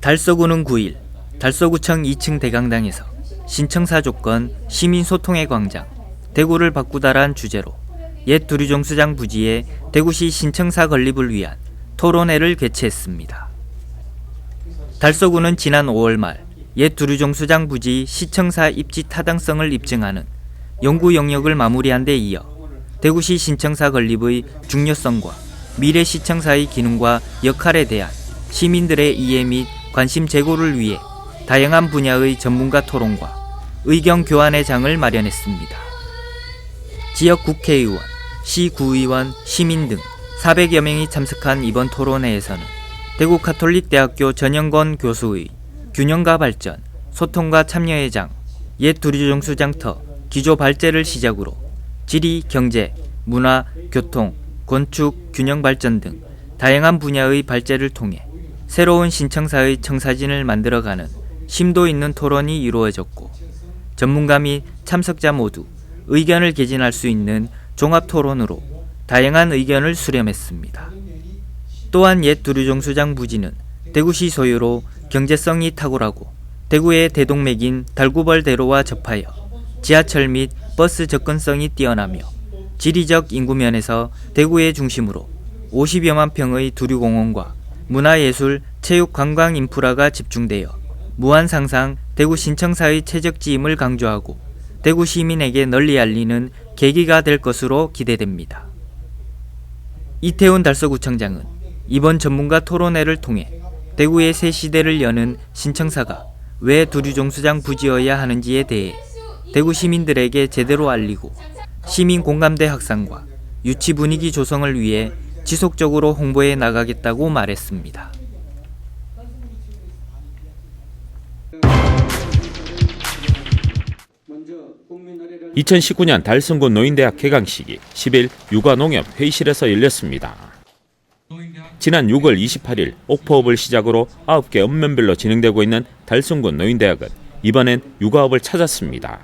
달서구는 9일 달서구청 2층 대강당에서 신청사 조건 시민소통의 광장 대구를 바꾸다란 주제로 옛 두류정수장 부지에 대구시 신청사 건립을 위한 토론회를 개최했습니다. 달서구는 지난 5월 말 옛 두류정수장 부지 시청사 입지 타당성을 입증하는 연구 영역을 마무리한 데 이어 대구시 신청사 건립의 중요성과 미래 시청사의 기능과 역할에 대한 시민들의 이해 및 관심 제고를 위해 다양한 분야의 전문가 토론과 의견 교환의 장을 마련했습니다. 지역 국회의원, 시구의원, 시민 등 400여 명이 참석한 이번 토론회에서는 대구 가톨릭대학교 전영건 교수의 균형과 발전, 소통과 참여의 장, 옛 두류정수장터 기조 발제를 시작으로 지리, 경제, 문화, 교통, 건축, 균형 발전 등 다양한 분야의 발제를 통해 새로운 신청사의 청사진을 만들어가는 심도 있는 토론이 이루어졌고 전문가 및 참석자 모두 의견을 개진할 수 있는 종합 토론으로 다양한 의견을 수렴했습니다. 또한 옛 두류정수장 부지는 대구시 소유로 경제성이 탁월하고 대구의 대동맥인 달구벌대로와 접하여 지하철 및 버스 접근성이 뛰어나며 지리적 인구면에서 대구의 중심으로 50여만 평의 두류공원과 문화예술, 체육, 관광 인프라가 집중되어 무한상상 대구 신청사의 최적지임을 강조하고 대구 시민에게 널리 알리는 계기가 될 것으로 기대됩니다. 이태훈 달서구청장은 이번 전문가 토론회를 통해 대구의 새 시대를 여는 신청사가 왜 두류정수장 부지여야 하는지에 대해 대구 시민들에게 제대로 알리고 시민 공감대 확산과 유치 분위기 조성을 위해 지속적으로 홍보해 나가겠다고 말했습니다. (2019년) 달성구 노인대학 개강식이 10일 육아농협 회의실에서 열렸습니다. 지난 6월 28일 옥포업을 시작으로 9개 읍면별로 진행되고 있는 달성구 노인대학은 이번엔 육아업을 찾았습니다.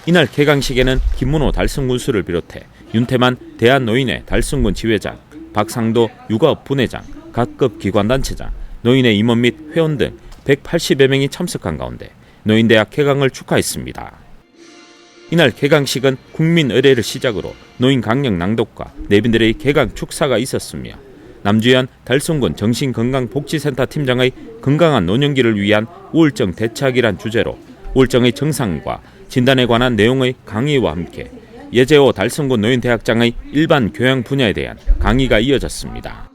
이날 개강식에는 김문호 달성군수를 비롯해 윤태만 대한노인회 달성군 지회장, 박상도 육아업 분회장, 각급 기관단체장, 노인회 임원 및 회원 등 180여 명이 참석한 가운데 노인대학 개강을 축하했습니다. 이날 개강식은 국민 의례를 시작으로 노인 강령 낭독과 내빈들의 개강 축사가 있었으며 남주현 달성군 정신건강복지센터 팀장의 건강한 노년기를 위한 우울증 대처하기란 주제로 우울증의 증상과 진단에 관한 내용의 강의와 함께 예재호 달성군 노인대학장의 일반 교양 분야에 대한 강의가 이어졌습니다.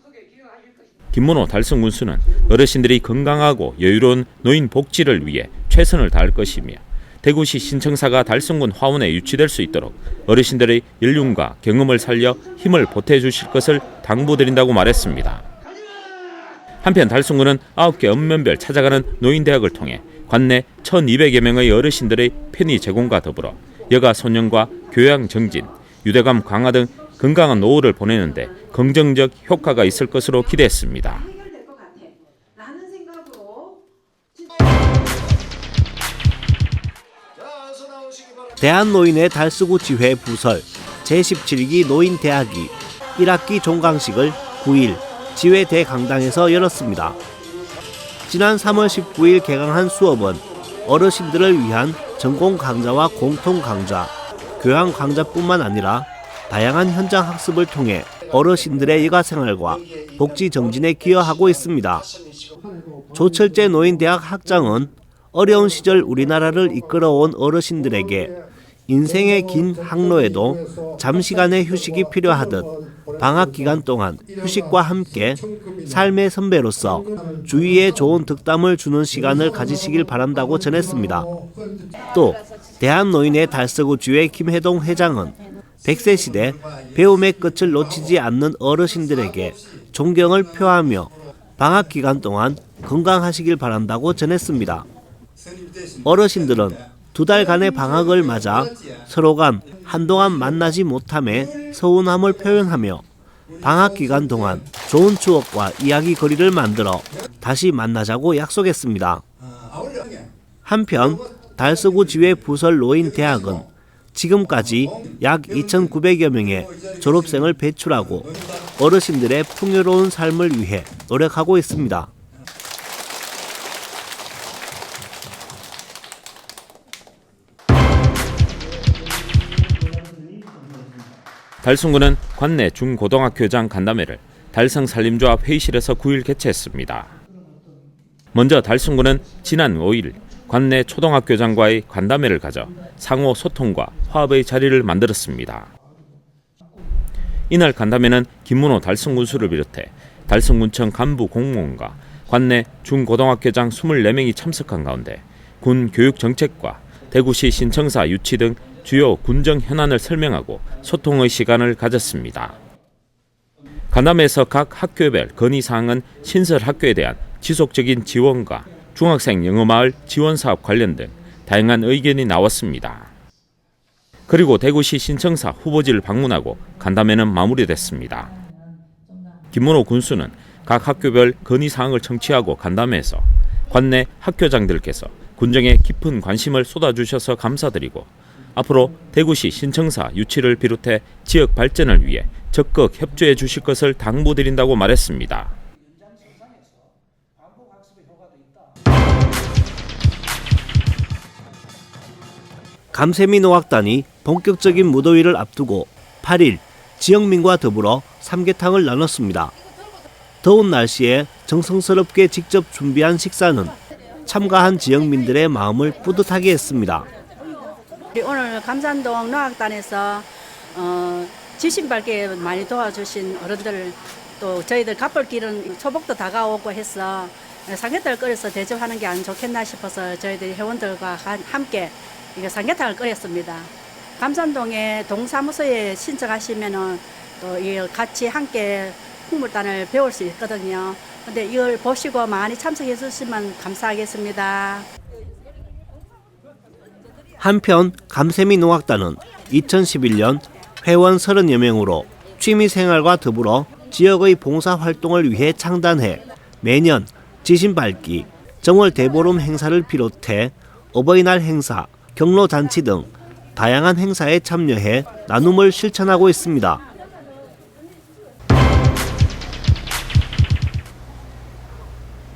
김문호 달성군수는 어르신들이 건강하고 여유로운 노인 복지를 위해 최선을 다할 것이며 대구시 신청사가 달성군 화원에 유치될 수 있도록 어르신들의 연륜과 경험을 살려 힘을 보태주실 것을 당부드린다고 말했습니다. 한편 달성군은 9개 읍면별 찾아가는 노인대학을 통해 관내 1,200여 명의 어르신들의 편의 제공과 더불어 여가 소년과 교양 정진, 유대감 강화 등 건강한 노후를 보내는데 긍정적 효과가 있을 것으로 기대했습니다. 대한노인회 달서구 지회 부설 제17기 노인대학이 1학기 종강식을 9일 지회 대강당에서 열었습니다. 지난 3월 19일 개강한 수업은 어르신들을 위한 전공 강좌와 공통 강좌, 교양 강좌뿐만 아니라 다양한 현장 학습을 통해 어르신들의 여가생활과 복지 정진에 기여하고 있습니다. 조철재 노인대학 학장은 어려운 시절 우리나라를 이끌어온 어르신들에게 인생의 긴 항로에도 잠시간의 휴식이 필요하듯 방학 기간 동안 휴식과 함께 삶의 선배로서 주위에 좋은 득담을 주는 시간을 가지시길 바란다고 전했습니다. 또 대한노인회 달서구 지회 김혜동 회장은 100세 시대 배움의 끝을 놓치지 않는 어르신들에게 존경을 표하며 방학 기간 동안 건강하시길 바란다고 전했습니다. 어르신들은 2달간의 방학을 맞아 서로 간 한동안 만나지 못함에 서운함을 표현하며 방학 기간 동안 좋은 추억과 이야기거리를 만들어 다시 만나자고 약속했습니다. 한편 달서구 지회 부설 노인대학은 지금까지 약 2,900여 명의 졸업생을 배출하고 어르신들의 풍요로운 삶을 위해 노력하고 있습니다. 달순군은 관내 중고등학교장 간담회를 달성산림조합 회의실에서 9일 개최했습니다. 먼저 달순군은 지난 5일 관내 초등학교장과의 간담회를 가져 상호 소통과 화합의 자리를 만들었습니다. 이날 간담회는 김문호 달성군수를 비롯해 달성군청 간부 공무원과 관내 중고등학교장 24명이 참석한 가운데 군 교육정책과 대구시 신청사 유치 등 주요 군정 현안을 설명하고 소통의 시간을 가졌습니다. 간담회에서 각 학교별 건의사항은 신설학교에 대한 지속적인 지원과 중학생 영어마을 지원사업 관련 등 다양한 의견이 나왔습니다. 그리고 대구시 신청사 후보지를 방문하고 간담회는 마무리됐습니다. 김문호 군수는 각 학교별 건의사항을 청취하고 간담회에서 관내 학교장들께서 군정에 깊은 관심을 쏟아주셔서 감사드리고 앞으로 대구시 신청사 유치를 비롯해 지역 발전을 위해 적극 협조해 주실 것을 당부드린다고 말했습니다. 감세미 노악단이 본격적인 무더위를 앞두고 8일 지역민과 더불어 삼계탕을 나눴습니다. 더운 날씨에 정성스럽게 직접 준비한 식사는 참가한 지역민들의 마음을 뿌듯하게 했습니다. 오늘 감산동 노악단에서 지신 밝게 많이 도와주신 어른들, 또 저희들 갑볼길은 초복도 다가오고 해서 삼계탕을 끓여서 대접하는 게 안 좋겠나 싶어서 저희들이 회원들과 함께 삼계탕을 끓였습니다. 감산동에 동사무소에 신청하시면은 또 이걸 같이 함께 국물단을 배울 수 있거든요. 근데 이걸 보시고 많이 참석해 주시면 감사하겠습니다. 한편 감세미 농악단은 2011년 회원 30여 명으로 취미생활과 더불어 지역의 봉사활동을 위해 창단해 매년 지신밝기, 정월 대보름 행사를 비롯해 어버이날 행사, 경로잔치 등 다양한 행사에 참여해 나눔을 실천하고 있습니다.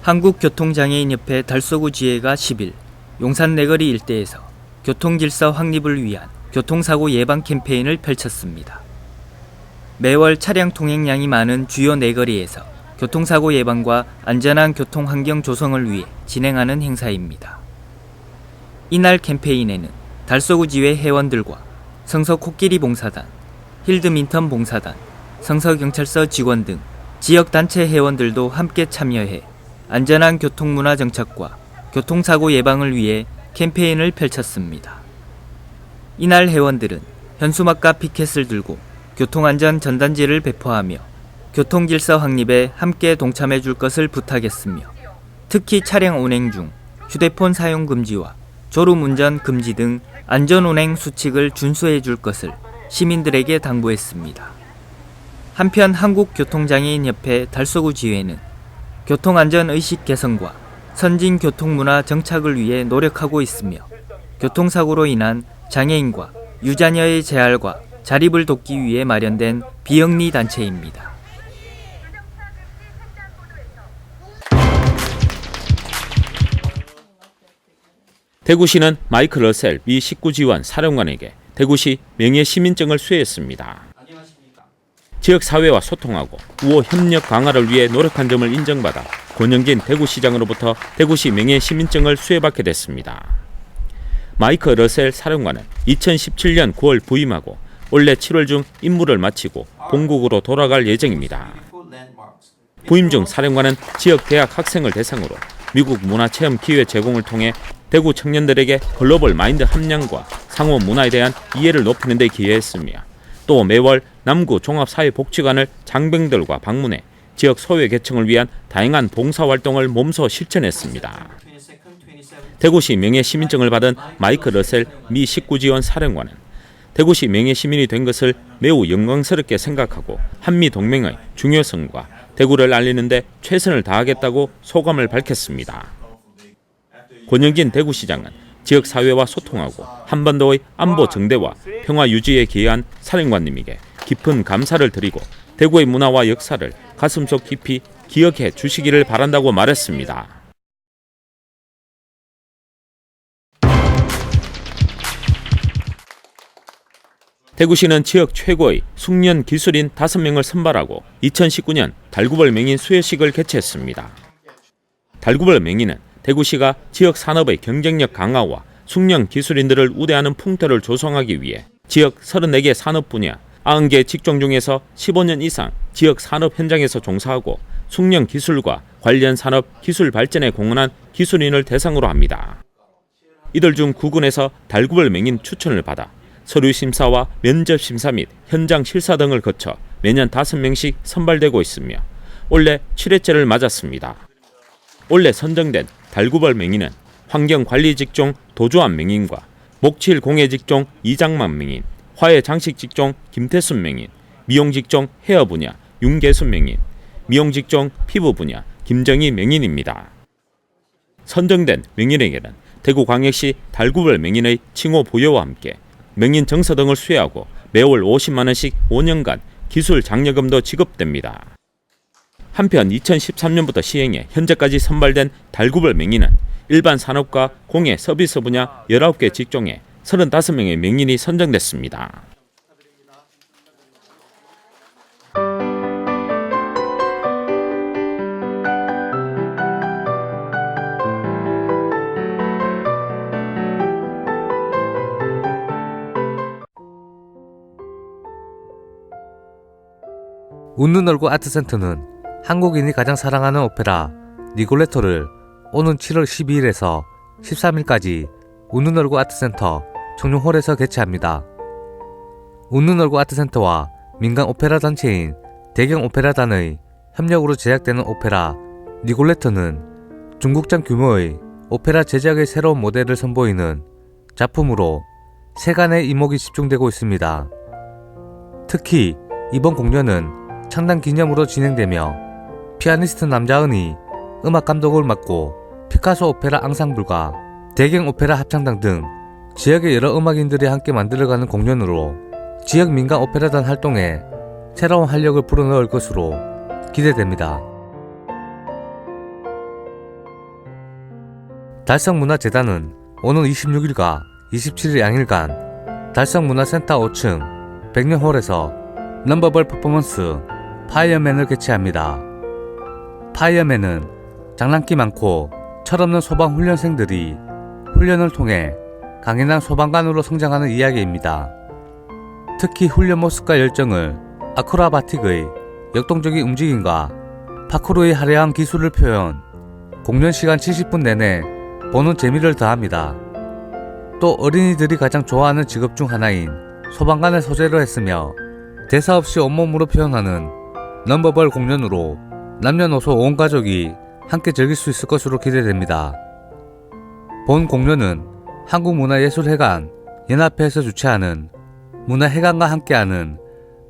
한국교통장애인협회 달서구 지회가 10일 용산 내거리 일대에서 교통질서 확립을 위한 교통사고 예방 캠페인을 펼쳤습니다. 매월 차량 통행량이 많은 주요 내거리에서 교통사고 예방과 안전한 교통환경 조성을 위해 진행하는 행사입니다. 이날 캠페인에는 달서구 지회 회원들과 성서코끼리 봉사단, 힐드민턴 봉사단, 성서경찰서 직원 등 지역단체 회원들도 함께 참여해 안전한 교통문화 정착과 교통사고 예방을 위해 캠페인을 펼쳤습니다. 이날 회원들은 현수막과 피켓을 들고 교통안전 전단지를 배포하며 교통질서 확립에 함께 동참해 줄 것을 부탁했으며 특히 차량 운행 중 휴대폰 사용 금지와 졸음운전 금지 등 안전운행 수칙을 준수해 줄 것을 시민들에게 당부했습니다. 한편 한국교통장애인협회 달서구 지회는 교통안전의식 개선과 선진교통문화 정착을 위해 노력하고 있으며 교통사고로 인한 장애인과 유자녀의 재활과 자립을 돕기 위해 마련된 비영리 단체입니다. 대구시는 마이크 러셀 미 식구지원 사령관에게 대구시 명예시민증을 수여했습니다. 지역사회와 소통하고 우호 협력 강화를 위해 노력한 점을 인정받아 권영진 대구시장으로부터 대구시 명예시민증을 수여받게 됐습니다. 마이크 러셀 사령관은 2017년 9월 부임하고 올해 7월 중 임무를 마치고 본국으로 돌아갈 예정입니다. 부임 중 사령관은 지역 대학 학생을 대상으로 미국 문화체험 기회 제공을 통해 대구 청년들에게 글로벌 마인드 함량과 상호 문화에 대한 이해를 높이는 데 기여했으며 또 매월 남구 종합사회복지관을 장병들과 방문해 지역 소외 계층을 위한 다양한 봉사활동을 몸소 실천했습니다. 대구시 명예시민증을 받은 마이크 러셀 미 식구지원 사령관은 대구시 명예시민이 된 것을 매우 영광스럽게 생각하고 한미동맹의 중요성과 대구를 알리는 데 최선을 다하겠다고 소감을 밝혔습니다. 권영진 대구시장은 지역사회와 소통하고 한반도의 안보 정대와 평화 유지에 기여한 사령관님에게 깊은 감사를 드리고 대구의 문화와 역사를 가슴속 깊이 기억해 주시기를 바란다고 말했습니다. 대구시는 지역 최고의 숙련 기술인 5명을 선발하고 2019년 달구벌 맹인 수여식을 개최했습니다. 달구벌 맹인은 대구시가 지역 산업의 경쟁력 강화와 숙련 기술인들을 우대하는 풍토를 조성하기 위해 지역 34개 산업 분야 90개 직종 중에서 15년 이상 지역 산업 현장에서 종사하고 숙련 기술과 관련 산업 기술 발전에 공헌한 기술인을 대상으로 합니다. 이들 중 구군에서 달구벌 맹인 추천을 받아 서류 심사와 면접 심사 및 현장 실사 등을 거쳐 매년 5명씩 선발되고 있으며 올해 7회째를 맞았습니다. 올해 선정된 달구벌 맹인은 환경관리 직종 도주환 맹인과 목칠 공예 직종 이장만 맹인, 화훼 장식 직종 김태순 맹인, 미용 직종 헤어 분야 윤계순 맹인, 미용 직종 피부 분야 김정희 맹인입니다. 선정된 맹인에게는 대구광역시 달구벌 맹인의 칭호 부여와 함께 맹인 정서 등을 수여하고 매월 50만 원씩 5년간 기술 장려금도 지급됩니다. 한편 2013년부터 시행해 현재까지 선발된 달구벌 맹인은 일반 산업과 공예 서비스 분야 19개 직종에 35명의 맹인이 선정됐습니다. 웃는 얼굴 아트센터는 한국인이 가장 사랑하는 오페라 리골레토를 오는 7월 12일에서 13일까지 웃는 얼굴 아트센터 청룡홀에서 개최합니다. 웃는 얼굴 아트센터와 민간 오페라 단체인 대경 오페라단의 협력으로 제작되는 오페라 리골레토는 중국장 규모의 오페라 제작의 새로운 모델을 선보이는 작품으로 세간의 이목이 집중되고 있습니다. 특히 이번 공연은 창단 기념으로 진행되며 피아니스트 남자은이 음악 감독을 맡고 피카소 오페라 앙상블과 대경 오페라 합창단 등 지역의 여러 음악인들이 함께 만들어가는 공연으로 지역 민간 오페라단 활동에 새로운 활력을 불어넣을 것으로 기대됩니다. 달성문화재단은 오는 26일과 27일 양일간 달성문화센터 5층 백년홀에서 넘버벌 퍼포먼스 파이어맨을 개최합니다. 파이어맨은 장난기 많고 철없는 소방 훈련생들이 훈련을 통해 강인한 소방관으로 성장하는 이야기입니다. 특히 훈련 모습과 열정을 아크로바틱의 역동적인 움직임과 파쿠르의 화려한 기술을 표현, 공연 시간 70분 내내 보는 재미를 더합니다. 또 어린이들이 가장 좋아하는 직업 중 하나인 소방관을 소재로 했으며 대사 없이 온몸으로 표현하는 넘버벌 공연으로 남녀노소 온 가족이 함께 즐길 수 있을 것으로 기대됩니다. 본 공연은 한국문화예술회관 연합회에서 주최하는 문화회관과 함께하는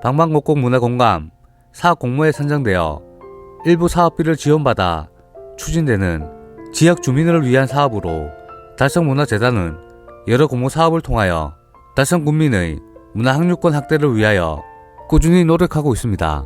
방방곡곡 문화공감 사업 공모에 선정되어 일부 사업비를 지원받아 추진되는 지역 주민을 위한 사업으로 달성문화재단은 여러 공모 사업을 통하여 달성군민의 문화학육권 확대를 위하여 꾸준히 노력하고 있습니다.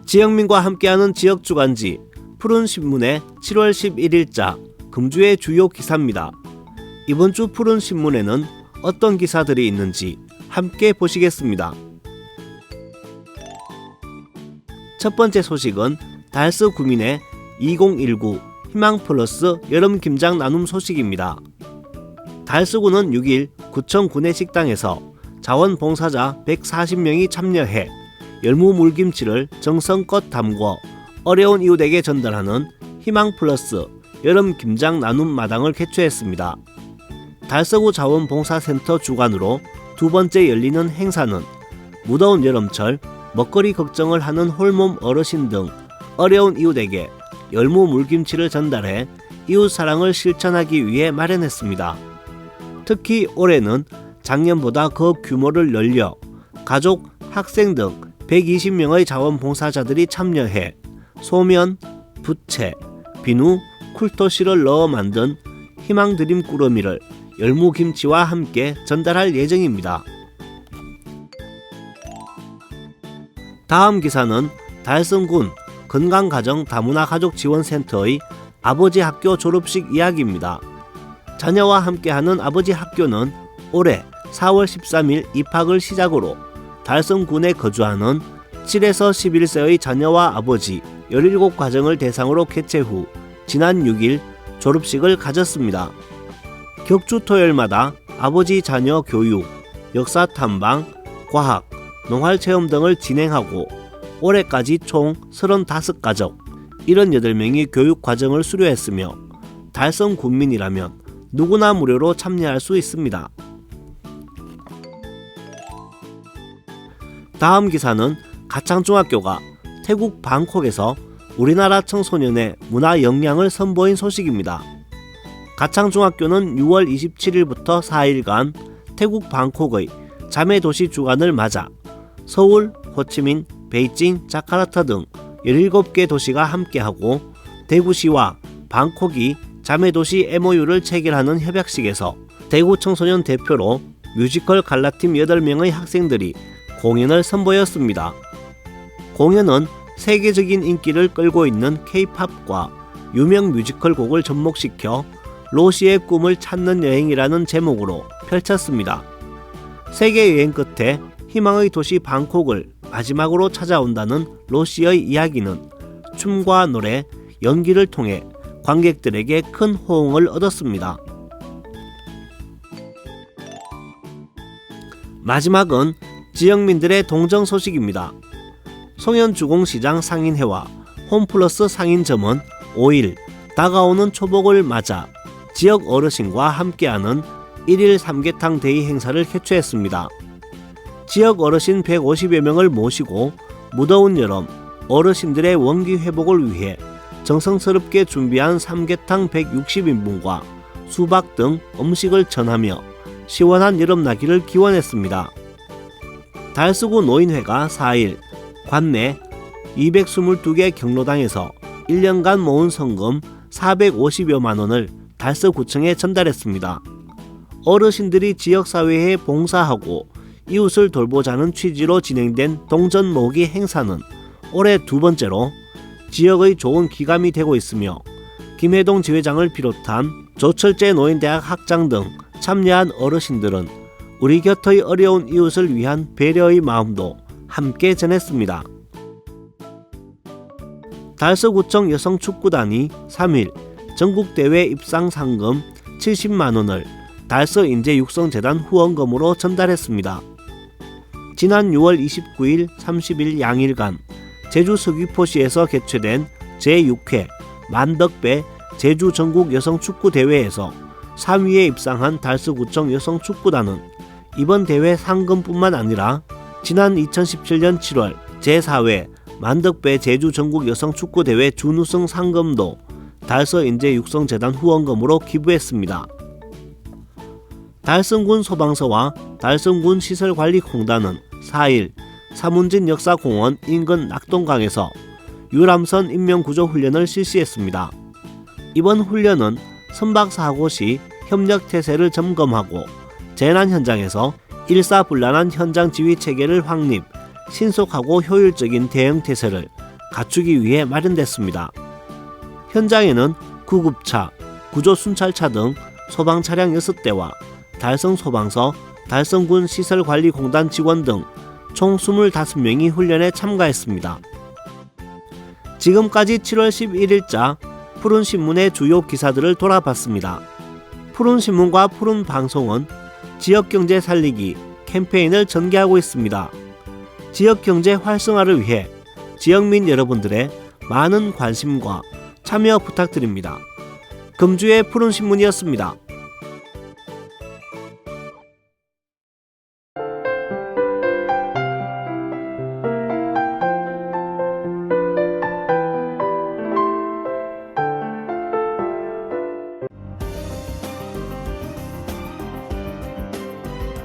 지역민과 함께하는 지역주간지 푸른신문의 7월 11일자 금주의 주요 기사입니다. 이번 주 푸른신문에는 어떤 기사들이 있는지 함께 보시겠습니다. 첫 번째 소식은 달서 구민의 2019 희망플러스 여름 김장 나눔 소식입니다. 달서구는 6일 구청 구내식당에서 자원봉사자 140명이 참여해 열무물김치를 정성껏 담궈 어려운 이웃에게 전달하는 희망플러스 여름 김장 나눔 마당을 개최했습니다. 달서구 자원봉사센터 주관으로 두 번째 열리는 행사는 무더운 여름철 먹거리 걱정을 하는 홀몸 어르신 등 어려운 이웃에게 열무물김치를 전달해 이웃 사랑을 실천하기 위해 마련했습니다. 특히 올해는 작년보다 그 규모를 늘려 가족, 학생 등 120명의 자원봉사자들이 참여해 소면, 부채, 비누, 쿨토시를 넣어 만든 희망드림 꾸러미를 열무김치와 함께 전달할 예정입니다. 다음 기사는 달성군 건강가정 다문화 가족지원센터의 아버지 학교 졸업식 이야기입니다. 자녀와 함께하는 아버지 학교는 올해 4월 13일 입학을 시작으로 달성군에 거주하는 7에서 11세의 자녀와 아버지 17가정을 대상으로 개최 후 지난 6일 졸업식을 가졌습니다. 격주 토요일마다 아버지 자녀 교육, 역사 탐방, 과학, 농활체험 등을 진행하고 올해까지 총 35가족, 78명이 교육과정을 수료했으며 달성 군민이라면 누구나 무료로 참여할 수 있습니다. 다음 기사는 가창중학교가 태국 방콕에서 우리나라 청소년의 문화 역량을 선보인 소식입니다. 가창중학교는 6월 27일부터 4일간 태국 방콕의 자매도시 주간을 맞아 서울, 호치민, 베이징, 자카르타 등 17개 도시가 함께하고 대구시와 방콕이 자매도시 MOU를 체결하는 협약식에서 대구 청소년 대표로 뮤지컬 갈라팀 8명의 학생들이 공연을 선보였습니다. 공연은 세계적인 인기를 끌고 있는 K-팝과 유명 뮤지컬 곡을 접목시켜 로시의 꿈을 찾는 여행이라는 제목으로 펼쳤습니다. 세계 여행 끝에 희망의 도시 방콕을 마지막으로 찾아온다는 로시의 이야기는 춤과 노래, 연기를 통해 관객들에게 큰 호응을 얻었습니다. 마지막은 지역민들의 동정 소식입니다. 송현주공시장 상인회와 홈플러스 상인점은 5일 다가오는 초복을 맞아 지역 어르신과 함께하는 1일 삼계탕 데이 행사를 개최했습니다. 지역 어르신 150여 명을 모시고 무더운 여름 어르신들의 원기 회복을 위해 정성스럽게 준비한 삼계탕 160인분과 수박 등 음식을 전하며 시원한 여름나기를 기원했습니다. 달서구 노인회가 4일 관내 222개 경로당에서 1년간 모은 성금 450여만 원을 달서구청에 전달했습니다. 어르신들이 지역사회에 봉사하고 이웃을 돌보자는 취지로 진행된 동전 모으기 행사는 올해 2번째로 지역의 좋은 기감이 되고 있으며 김혜동 지회장을 비롯한 조철재 노인대학 학장 등 참여한 어르신들은 우리 곁의 어려운 이웃을 위한 배려의 마음도 함께 전했습니다. 달서구청 여성축구단이 3일 전국대회 입상 상금 70만원을 달서인재육성재단 후원금으로 전달했습니다. 지난 6월 29일, 30일 양일간 제주 서귀포시에서 개최된 제6회 만덕배 제주 전국 여성축구대회에서 3위에 입상한 달서구청 여성축구단은 이번 대회 상금뿐만 아니라 지난 2017년 7월 제4회 만덕배 제주 전국 여성축구대회 준우승 상금도 달서인재육성재단 후원금으로 기부했습니다. 달성군 소방서와 달성군 시설관리공단은 4일 사문진 역사공원 인근 낙동강에서 유람선 인명구조훈련을 실시했습니다. 이번 훈련은 선박사고 시 협력태세를 점검하고 재난 현장에서 일사불란한 현장 지휘 체계를 확립, 신속하고 효율적인 대응 태세를 갖추기 위해 마련됐습니다. 현장에는 구급차, 구조순찰차 등 소방 차량 6대와 달성소방서, 달성군 시설관리공단 직원 등 총 25명이 훈련에 참가했습니다. 지금까지 7월 11일자 푸른신문의 주요 기사들을 돌아봤습니다. 푸른신문과 푸른방송은 지역경제 살리기 캠페인을 전개하고 있습니다. 지역경제 활성화를 위해 지역민 여러분들의 많은 관심과 참여 부탁드립니다. 금주의 푸른신문이었습니다.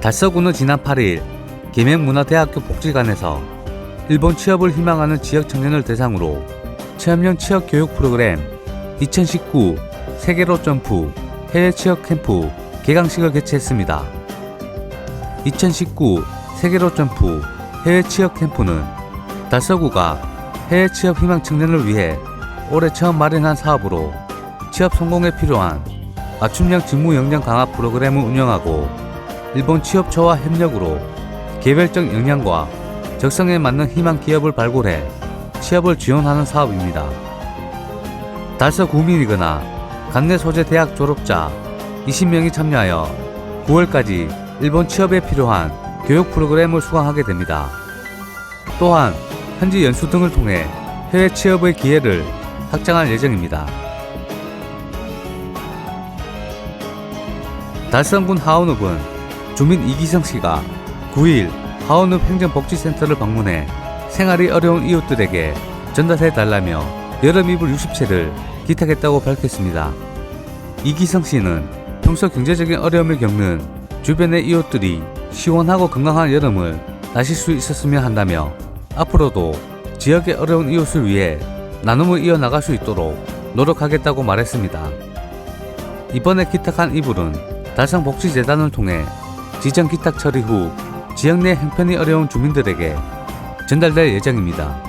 달서구는 지난 8일 계명문화대학교 복지관에서 일본 취업을 희망하는 지역 청년을 대상으로 체험형 취업 교육 프로그램 2019 세계로 점프 해외 취업 캠프 개강식을 개최했습니다. 2019 세계로 점프 해외 취업 캠프는 달서구가 해외 취업 희망 청년을 위해 올해 처음 마련한 사업으로 취업 성공에 필요한 맞춤형 직무 역량 강화 프로그램을 운영하고 일본 취업처와 협력으로 개별적 역량과 적성에 맞는 희망 기업을 발굴해 취업을 지원하는 사업입니다. 달서 구민이거나 관내 소재 대학 졸업자 20명이 참여하여 9월까지 일본 취업에 필요한 교육 프로그램을 수강하게 됩니다. 또한 현지 연수 등을 통해 해외 취업의 기회를 확장할 예정입니다. 달성군 하원읍은 주민 이기성 씨가 9일 하원읍 행정복지센터를 방문해 생활이 어려운 이웃들에게 전달해 달라며 여름 이불 60채를 기탁했다고 밝혔습니다. 이기성 씨는 평소 경제적인 어려움을 겪는 주변의 이웃들이 시원하고 건강한 여름을 나실 수 있었으면 한다며 앞으로도 지역의 어려운 이웃을 위해 나눔을 이어나갈 수 있도록 노력하겠다고 말했습니다. 이번에 기탁한 이불은 달성복지재단을 통해 지정 기탁 처리 후 지역 내 형편이 어려운 주민들에게 전달될 예정입니다.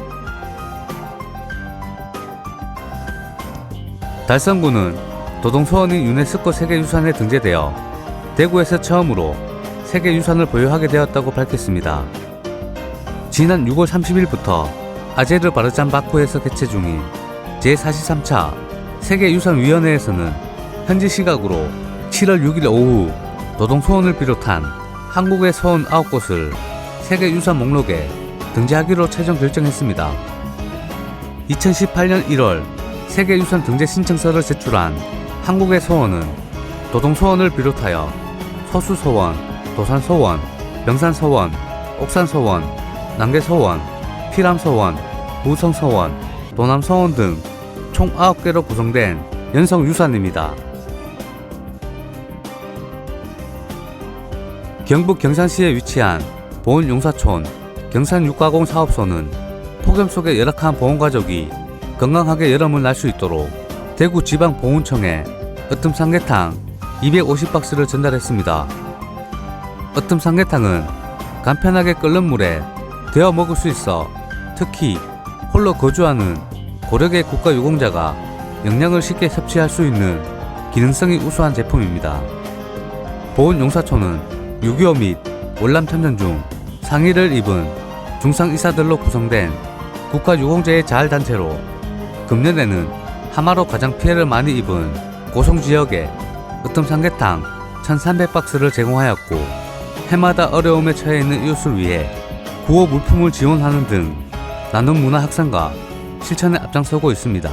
달성군은 도동소원이 유네스코 세계유산에 등재되어 대구에서 처음으로 세계유산을 보유하게 되었다고 밝혔습니다. 지난 6월 30일부터 아제르바르잔 바쿠에서 개최 중인 제43차 세계유산위원회에서는 현지 시각으로 7월 6일 오후 도동소원을 비롯한 한국의 소원 9곳을 세계유산 목록에 등재하기로 최종 결정했습니다. 2018년 1월 세계유산 등재 신청서를 제출한 한국의 소원은 도동소원을 비롯하여 소수소원, 도산소원, 명산소원, 옥산소원, 남계소원, 피람소원, 우성소원, 도남소원 등 총 9개로 구성된 연성유산입니다. 경북 경산시에 위치한 보은용사촌 경산육가공 사업소는 폭염 속에 열악한 보온가족이 건강하게 여름을 날 수 있도록 대구지방보훈청에 으뜸삼계탕 250박스를 전달했습니다. 으뜸삼계탕은 간편하게 끓는 물에 데워 먹을 수 있어 특히 홀로 거주하는 고령의 국가유공자가 영양을 쉽게 섭취할 수 있는 기능성이 우수한 제품입니다. 보은용사촌은 6.25 및 월남참전 중 상해를 입은 중상이사들로 구성된 국가유공자의 자활단체로 금년에는 하마로 가장 피해를 많이 입은 고성지역에 으뜸삼계탕 1300박스를 제공하였고 해마다 어려움에 처해 있는 이웃을 위해 구호 물품을 지원하는 등 나눔 문화 확산과 실천에 앞장서고 있습니다.